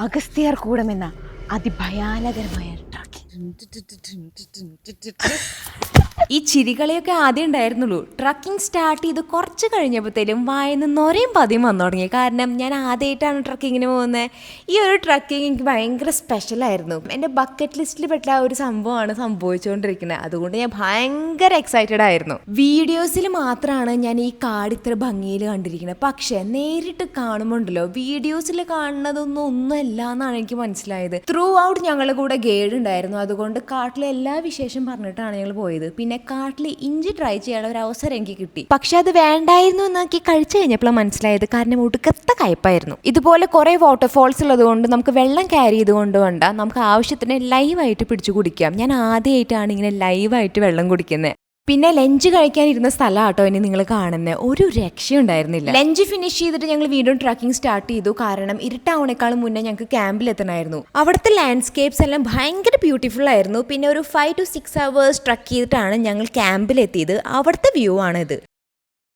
Agasthyar കൂടമെന്ന അതിഭയാനകരമായ trekking. ഈ ചിരികളെയൊക്കെ ആദ്യം ഉണ്ടായിരുന്നുള്ളൂ. ട്രക്കിംഗ് സ്റ്റാർട്ട് ചെയ്ത് കുറച്ച് കഴിഞ്ഞപ്പോഴത്തേലും വായന്ന് നൊരയും പതിയും വന്നു തുടങ്ങി. കാരണം ഞാൻ ആദ്യമായിട്ടാണ് ട്രക്കിങ്ങിന് പോകുന്നത്. ഈ ഒരു ട്രക്കിംഗ് എനിക്ക് ഭയങ്കര സ്പെഷ്യലായിരുന്നു. എൻ്റെ ബക്കറ്റ് ലിസ്റ്റിൽ പെട്ട ഒരു സംഭവമാണ് സംഭവിച്ചുകൊണ്ടിരിക്കുന്നത്. അതുകൊണ്ട് ഞാൻ ഭയങ്കര എക്സൈറ്റഡ് ആയിരുന്നു. വീഡിയോസിൽ മാത്രമാണ് ഞാൻ ഈ കാട് ഇത്ര ഭംഗിയിൽ കണ്ടിരിക്കുന്നത്. പക്ഷേ നേരിട്ട് കാണുമ്പോൾ ഉണ്ടല്ലോ, വീഡിയോസിൽ കാണുന്നതൊന്നും ഒന്നുമല്ല എന്നാണ് എനിക്ക് മനസ്സിലായത്. ത്രൂ ഔട്ട് ഞങ്ങളുടെ കൂടെ ഗൈഡ് ഉണ്ടായിരുന്നു. അതുകൊണ്ട് കാട്ടിലെ എല്ലാ വിശേഷം പറഞ്ഞിട്ടാണ് ഞങ്ങൾ പോയത്. പിന്നെ കാട്ടിൽ ഇഞ്ചി ട്രൈ ചെയ്യാനുള്ള ഒരു അവസരം എനിക്ക് കിട്ടി. പക്ഷെ അത് വേണ്ടായിരുന്നു എന്നൊക്കെ കഴിച്ചു കഴിഞ്ഞപ്പോഴാണ് മനസ്സിലായത്. കാരണം ഒടുക്കത്തെ കയ്പായിരുന്നു. ഇതുപോലെ കുറെ വാട്ടർഫോൾസ് ഉള്ളത് കൊണ്ട് നമുക്ക് വെള്ളം ക്യാരി ചെയ്തുകൊണ്ട് വേണ്ട, നമുക്ക് ആവശ്യത്തിന് ലൈവായിട്ട് പിടിച്ചു കുടിക്കാം. ഞാൻ ആദ്യമായിട്ടാണ് ഇങ്ങനെ ലൈവായിട്ട് വെള്ളം കുടിക്കുന്നത്. പിന്നെ ലഞ്ച് കഴിക്കാനിരുന്ന സ്ഥലം കേട്ടോ ഇനി നിങ്ങൾ കാണുന്നത്. ഒരു രക്ഷയുണ്ടായിരുന്നില്ല. ലഞ്ച് ഫിനിഷ് ചെയ്തിട്ട് ഞങ്ങൾ വീണ്ടും ട്രക്കിംഗ് സ്റ്റാർട്ട് ചെയ്തു. കാരണം ഇരുട്ടാവണേക്കാളും മുന്നേ ഞങ്ങൾക്ക് ക്യാമ്പിൽ എത്തണമായിരുന്നു. അവിടുത്തെ ലാൻഡ്സ്കേപ്സ് എല്ലാം ഭയങ്കര ബ്യൂട്ടിഫുൾ ആയിരുന്നു. പിന്നെ ഒരു 5 to 6 hours ട്രക്ക് ചെയ്തിട്ടാണ് ഞങ്ങൾ ക്യാമ്പിൽ എത്തിയത്. അവിടുത്തെ വ്യൂ ആണിത്.